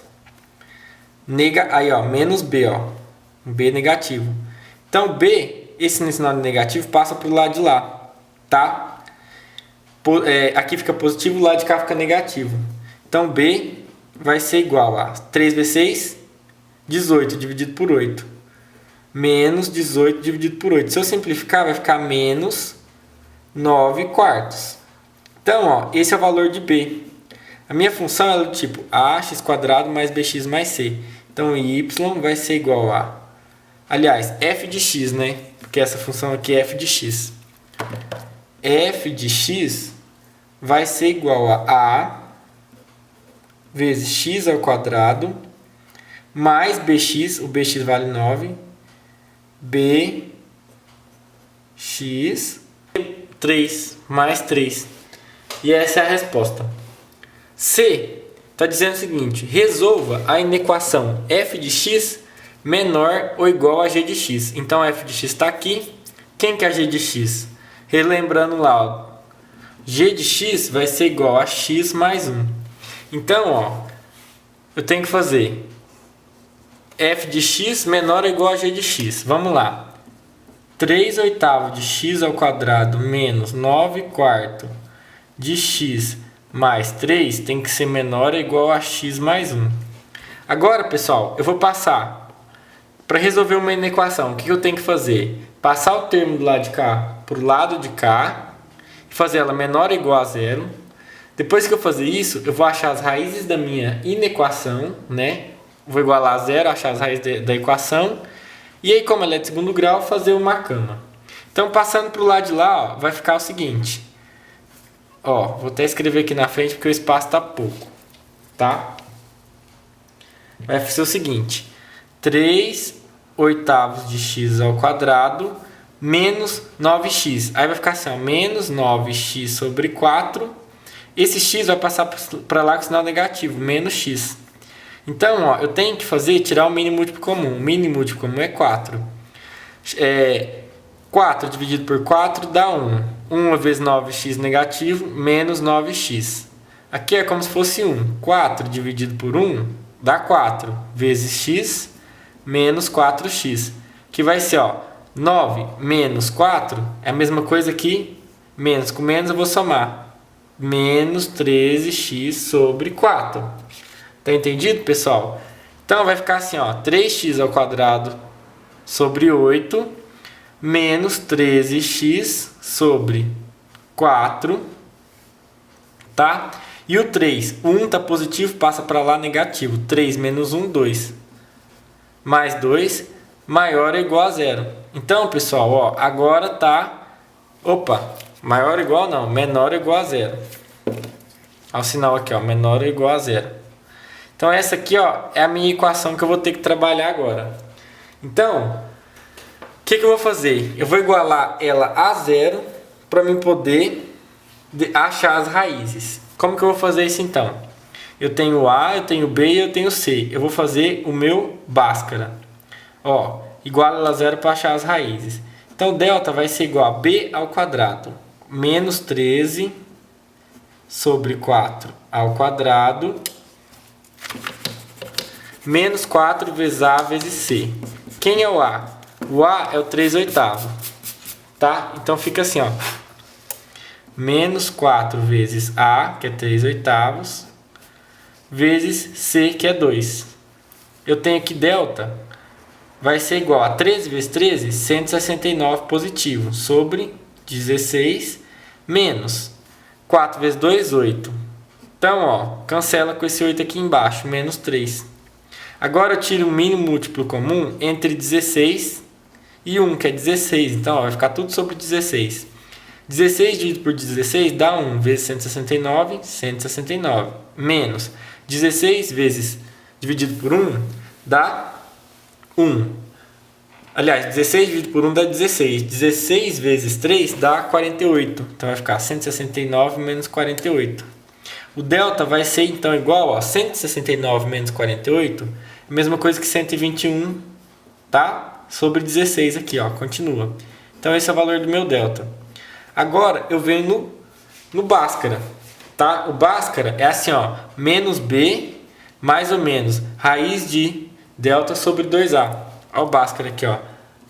Aí, ó, menos b, ó. B negativo. Então, b, esse sinal negativo passa para o lado de lá, tá? Aqui fica positivo, o lado de cá fica negativo. Então, b vai ser igual a 3 vezes 6, 18 dividido por 8. Menos 18 dividido por 8. Se eu simplificar, vai ficar menos 9 quartos. Então, ó, esse é o valor de b. A minha função é do tipo ax² mais bx mais c. Então, y vai ser igual a... Aliás, f de x, né? Porque essa função aqui é f de x. F de x vai ser igual a vezes x ao quadrado mais bx, o bx vale 9, bx 3 mais 3. E essa é a resposta. C está dizendo o seguinte: resolva a inequação f de x menor ou igual a g de x. Então f de x está aqui. Quem que é g de x? Relembrando lá, ó, g de x vai ser igual a x mais 1. Então, ó, eu tenho que fazer f de x menor ou igual a g de x. Vamos lá. 3 oitavos de x ao quadrado menos 9 quartos de x mais 3 tem que ser menor ou igual a x mais 1. Agora, pessoal, eu vou passar para resolver uma inequação. O que eu tenho que fazer? Passar o termo do lado de cá para o lado de cá e fazer ela menor ou igual a 0. Depois que eu fazer isso, eu vou achar as raízes da minha inequação, né? Vou igualar a 0, achar as raízes da equação. E aí, como ela é de segundo grau, fazer uma cama. Então, passando para o lado de lá, ó, vai ficar o seguinte. Ó, vou até escrever aqui na frente porque o espaço está pouco, tá? Vai ser o seguinte. 3 oitavos de x ao quadrado menos 9x. Aí vai ficar assim, ó, menos 9x sobre 4. Esse x vai passar para lá com sinal negativo, menos x. Então, ó, eu tenho que tirar o mínimo múltiplo comum. O mínimo múltiplo comum é 4. 4 dividido por 4 dá 1. 1 vezes 9x negativo, menos 9x. Aqui é como se fosse 1. 4 dividido por 1 dá 4 vezes x menos 4x. Que vai ser, ó, 9 menos 4 é a mesma coisa que menos. Com menos eu vou somar. Menos 13x sobre 4. Tá entendido, pessoal? Então vai ficar assim, ó, 3x ao quadrado sobre 8 menos 13x sobre 4, tá? E o 3, o 1 tá positivo, passa para lá negativo. 3 menos 1, 2. Mais 2, maior ou igual a 0. Então, pessoal, ó, agora tá... Opa, maior ou igual não, menor ou igual a 0. Olha o sinal aqui, ó, menor ou igual a 0. Então, essa aqui, ó, é a minha equação que eu vou ter que trabalhar agora. Então, o que eu vou fazer? Eu vou igualar ela a 0 para mim poder achar as raízes. Como que eu vou fazer isso então? Eu tenho A, eu tenho B e eu tenho C. Eu vou fazer o meu Bhaskara. Ó, iguala ela a 0 para achar as raízes. Então, delta vai ser igual a B ao quadrado menos 13 sobre 4 ao quadrado menos 4 vezes A vezes C. Quem é o A? O A é o 3/8. Tá? Então, fica assim, ó. Menos 4 vezes A, que é 3/8, vezes C, que é 2. Eu tenho aqui delta, vai ser igual a 13 vezes 13, 169 positivo, sobre 16, menos 4 vezes 2, 8. Então, ó, cancela com esse 8 aqui embaixo, menos 3. Agora eu tiro o mínimo múltiplo comum entre 16 e 1, que é 16. Então, ó, vai ficar tudo sobre 16. 16 dividido por 16 dá 1 vezes 169, 169. Menos 16 vezes dividido por 1 dá 1. Aliás, 16 dividido por 1 dá 16. 16 vezes 3 dá 48. Então vai ficar 169 menos 48. O delta vai ser então igual a 169 menos 48. A mesma coisa que 121, tá? Sobre 16 aqui, ó. Continua. Então esse é o valor do meu delta. Agora eu venho no Bhaskara, tá? O Bhaskara é assim, ó, menos B mais ou menos raiz de delta sobre 2A. Olha o Bhaskara aqui, ó,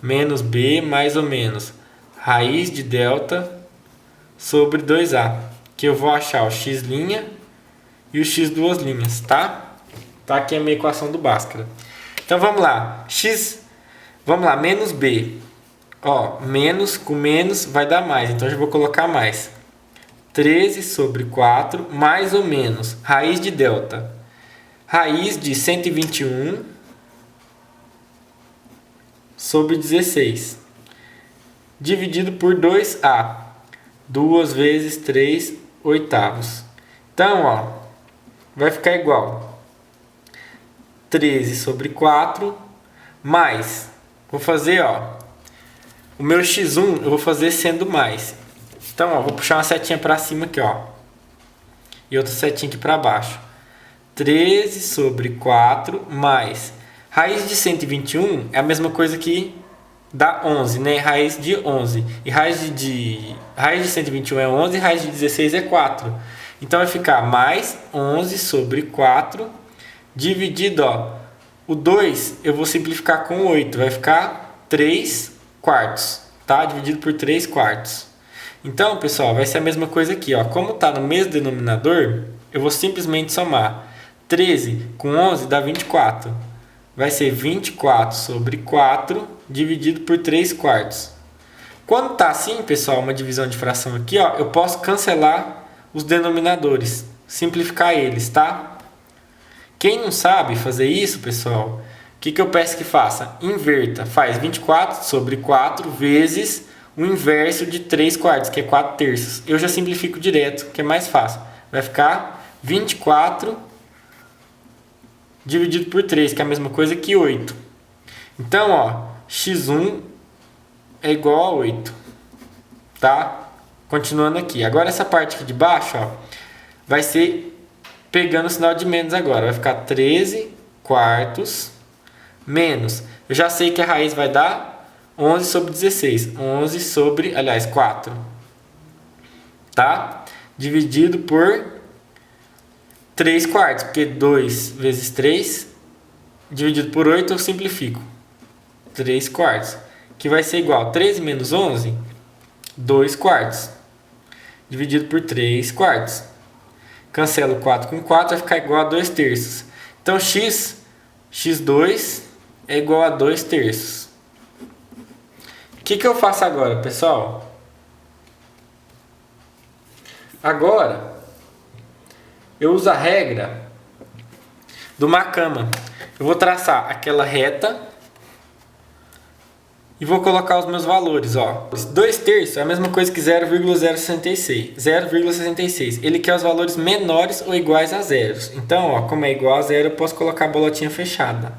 menos B mais ou menos raiz de delta sobre 2A, que eu vou achar o x' e o x duas linhas, tá? Tá aqui a minha equação do Bhaskara. Então vamos lá, menos B. Ó, menos com menos vai dar mais, então eu já vou colocar mais. 13 sobre 4, mais ou menos, raiz de delta. Raiz de 121 sobre 16. Dividido por 2A. 2 vezes 3/8. Então, ó, vai ficar igual 13 sobre 4, mais, vou fazer, ó, o meu x1 eu vou fazer sendo mais. Então, ó, vou puxar uma setinha para cima aqui, ó. E outra setinha aqui para baixo. 13 sobre 4 mais. Raiz de 121 é a mesma coisa que dá 11, né? Raiz de 11. E raiz de 121 é 11 e raiz de 16 é 4. Então vai ficar mais 11 sobre 4 dividido, ó. O 2 eu vou simplificar com 8. Vai ficar 3 quartos, tá? Dividido por 3 quartos. Então, pessoal, vai ser a mesma coisa aqui, ó. Como tá no mesmo denominador, eu vou simplesmente somar. 13 com 11 dá 24. Vai ser 24 sobre 4 dividido por 3 quartos. Quando tá assim, pessoal, uma divisão de fração aqui, ó, eu posso cancelar os denominadores, simplificar eles, tá? Quem não sabe fazer isso, pessoal, o que eu peço que faça? Inverta. Faz 24 sobre 4 vezes o inverso de 3 quartos, que é 4 terços. Eu já simplifico direto, que é mais fácil. Vai ficar 24 dividido por 3, que é a mesma coisa que 8. Então, ó, x1 é igual a 8. Tá? Continuando aqui. Agora essa parte aqui de baixo, ó, vai ser pegando o sinal de menos agora. Vai ficar 13 quartos menos. Eu já sei que a raiz vai dar 11 sobre 16. 11 sobre, aliás, 4. Tá? Dividido por 3 quartos. Porque 2 vezes 3 dividido por 8 eu simplifico. 3 quartos. Que vai ser igual a 13 menos 11, 2 quartos. Dividido por 3 quartos. Cancelo 4 com 4, vai ficar igual a 2 terços. Então, x x2 é igual a 2 terços. O que eu faço agora, pessoal? Agora, eu uso a regra do Macama. Eu vou traçar aquela reta e vou colocar os meus valores, ó. 2 terços é a mesma coisa que 0,066. 0,66. Ele quer os valores menores ou iguais a zeros. Então, ó, como é igual a zero, eu posso colocar a bolotinha fechada.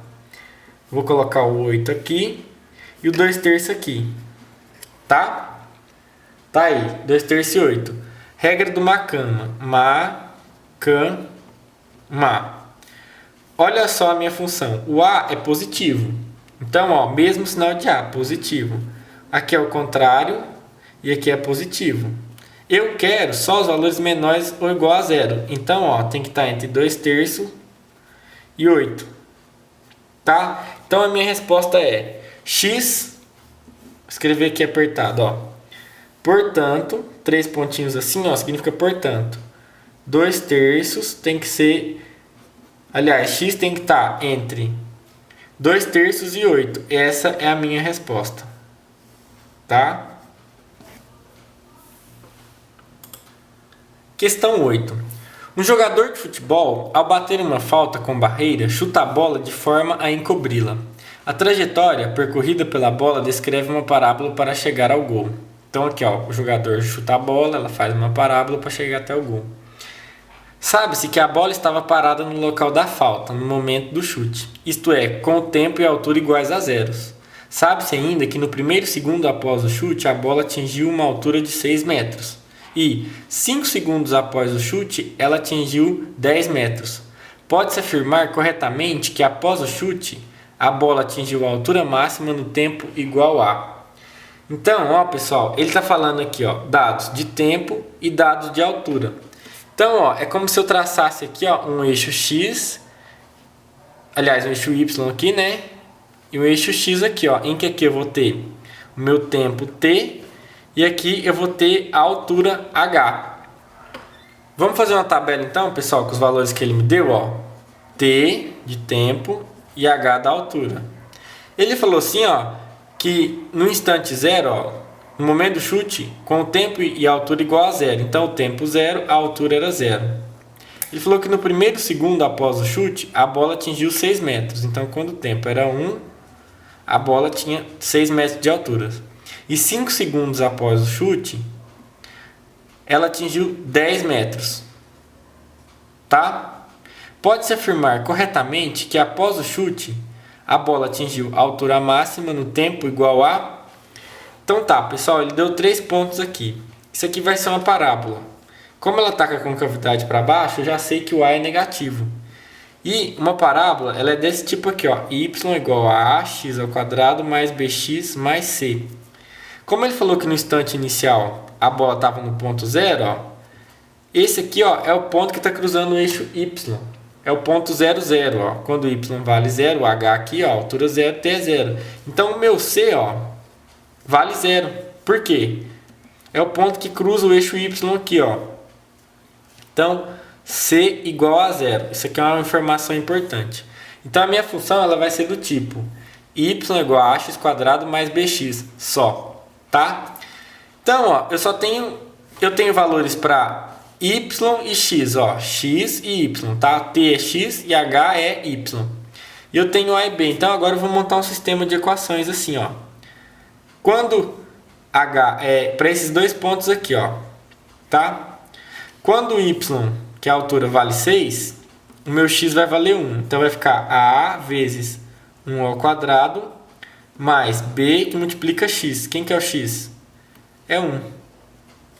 Vou colocar o 8 aqui e o 2 terços aqui. Tá? Tá aí, 2 terços e 8. Regra do Macama. Macama. Olha só a minha função. O A é positivo. Então, ó, mesmo sinal de A, positivo. Aqui é o contrário e aqui é positivo. Eu quero só os valores menores ou igual a zero. Então, ó, tem que estar entre 2 terços e 8. Tá? Então, a minha resposta é x, escrever aqui apertado, ó. Portanto, 3 pontinhos assim, ó, significa portanto. 2 terços tem que ser... Aliás, x tem que estar entre 2 terços e 8. Essa é a minha resposta. Tá? Questão 8. Um jogador de futebol, ao bater uma falta com barreira, chuta a bola de forma a encobri-la. A trajetória percorrida pela bola descreve uma parábola para chegar ao gol. Então aqui, ó, o jogador chuta a bola, ela faz uma parábola para chegar até o gol. Sabe-se que a bola estava parada no local da falta, no momento do chute, isto é, com o tempo e a altura iguais a zeros. Sabe-se ainda que no primeiro segundo após o chute, a bola atingiu uma altura de 6 metros. E, 5 segundos após o chute, ela atingiu 10 metros. Pode-se afirmar corretamente que após o chute, a bola atingiu a altura máxima no tempo igual a... Então, ó, pessoal, ele está falando aqui, ó, dados de tempo e dados de altura. Então, ó, é como se eu traçasse aqui, ó, um eixo X, aliás, um eixo Y aqui, né? E um eixo X aqui, ó, em que aqui eu vou ter o meu tempo T e aqui eu vou ter a altura H. Vamos fazer uma tabela então, pessoal, com os valores que ele me deu, ó. T de tempo e H da altura. Ele falou assim, ó, que no instante zero, ó, no momento do chute, com o tempo e a altura igual a zero. Então, o tempo zero, a altura era zero. Ele falou que no primeiro segundo após o chute, a bola atingiu 6 metros. Então, quando o tempo era 1, a bola tinha 6 metros de altura. E 5 segundos após o chute, ela atingiu 10 metros. Tá? Pode-se afirmar corretamente que após o chute, a bola atingiu a altura máxima no tempo igual a... Então tá, pessoal, ele deu 3 pontos aqui. Isso aqui vai ser uma parábola. Como ela está com a concavidade para baixo, eu já sei que o A é negativo. E uma parábola, ela é desse tipo aqui, ó. Y igual a ax ao quadrado mais bx mais c. Como ele falou que no instante inicial a bola estava no ponto zero, ó, esse aqui, ó, é o ponto que está cruzando o eixo y. É o ponto 0, 0, ó. Quando y vale 0, o h aqui, ó, altura 0, t é 0. Então o meu c, ó, vale 0. Por quê? É o ponto que cruza o eixo y aqui, ó. Então, c igual a 0. Isso aqui é uma informação importante. Então, a minha função ela vai ser do tipo y igual a ax quadrado mais bx, só, tá? Então, ó, eu tenho valores para y e x, ó, x e y, tá? T é x e h é y. E eu tenho a e b. Então, agora eu vou montar um sistema de equações assim, ó. Quando h é para esses dois pontos aqui, ó, tá? Quando y, que a altura vale 6, o meu x vai valer 1. Então vai ficar a vezes 1 ao quadrado mais b que multiplica x. Quem que é o x? É 1,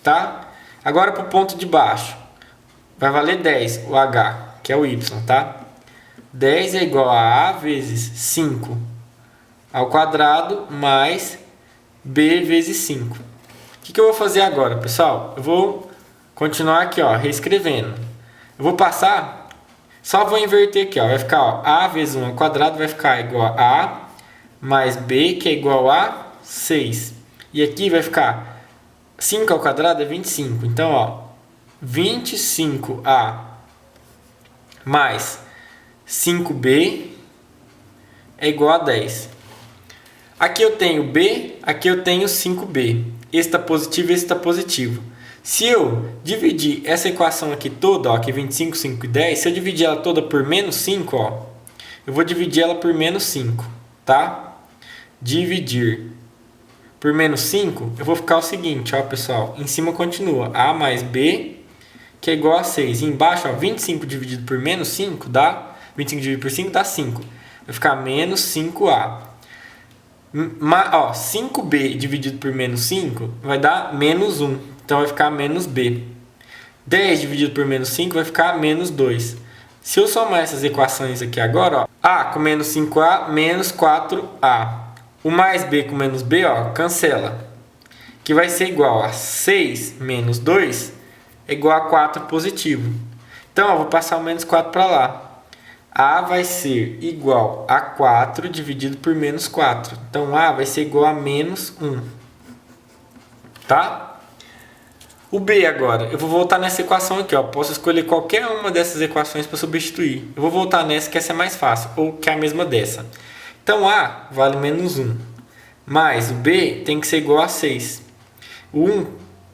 tá? Agora para o ponto de baixo, vai valer 10 o h, que é o y, tá? 10 é igual a vezes 5 ao quadrado mais b vezes 5. O que eu vou fazer agora, pessoal? Eu vou continuar aqui, ó, reescrevendo. Eu vou passar, só vou inverter aqui, ó. Vai ficar, ó, a vezes 1 ao quadrado vai ficar igual a a mais b, que é igual a 6. E aqui vai ficar 5 ao quadrado é 25. Então, ó, 25a mais 5b é igual a 10. Aqui eu tenho B, aqui eu tenho 5B. Esse está positivo e esse está positivo. Se eu dividir essa equação aqui toda, ó, aqui 25, 5 e 10, se eu dividir ela toda por menos 5, ó, eu vou dividir ela por menos 5, tá? Dividir por menos 5, eu vou ficar o seguinte, ó, pessoal. Em cima continua A mais B, que é igual a 6. E embaixo, ó, 25 dividido por menos 5 dá... 25 dividido por 5 dá 5. Vai ficar menos 5A. Ó, 5B dividido por menos 5 vai dar menos 1. Então vai ficar menos B. 10 dividido por menos 5 vai ficar menos 2. Se eu somar essas equações aqui agora, ó, A com menos 5A, menos 4A. O mais B com menos B, ó, cancela. Que vai ser igual a 6 menos 2 é igual a 4 positivo. Então, eu vou passar o menos 4 para lá. A vai ser igual a 4 dividido por menos 4. Então, A vai ser igual a menos 1. Tá? O B agora. Eu vou voltar nessa equação aqui. Ó. Posso escolher qualquer uma dessas equações para substituir. Eu vou voltar nessa que essa é mais fácil. Ou que é a mesma dessa. Então, A vale menos 1. Mais o B tem que ser igual a 6. O 1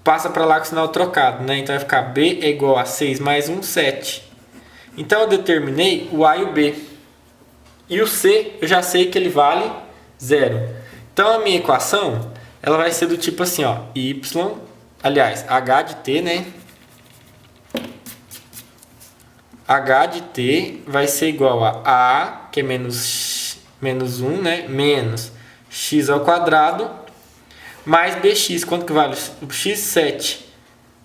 passa para lá com o sinal trocado, né? Então vai ficar B é igual a 6 mais 1, 7. Então eu determinei o A e o B. E o C, eu já sei que ele vale 0. Então a minha equação, ela vai ser do tipo assim, ó. Y, aliás, H de T, né? H de T vai ser igual a, que é menos 1, né? Menos x ao quadrado, mais bx. Quanto que vale o x? 7.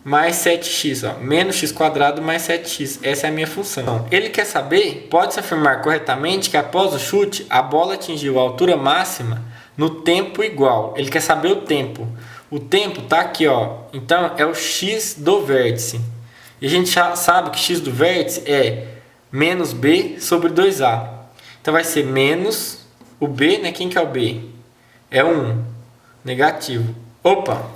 Mais 7x, ó. Menos x quadrado mais 7x. Essa é a minha função. Ele quer saber, pode-se afirmar corretamente que após o chute, a bola atingiu a altura máxima no tempo igual. Ele quer saber o tempo. O tempo tá aqui, ó. Então, é o x do vértice. E a gente já sabe que x do vértice é menos b sobre 2a. Então, vai ser menos o b, né? Quem que é o b? É 1. Negativo. Opa!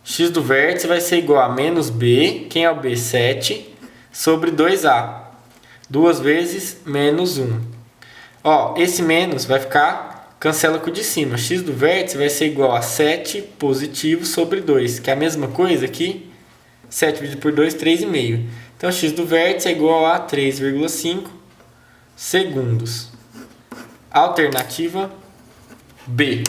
X do vértice vai ser igual a menos b, quem é o b? 7, sobre 2a. 2 vezes menos 1. Ó, esse menos vai ficar, cancela com o de cima. X do vértice vai ser igual a 7 positivo sobre 2, que é a mesma coisa aqui. 7 dividido por 2, 3,5. Então, x do vértice é igual a 3,5 segundos. Alternativa B.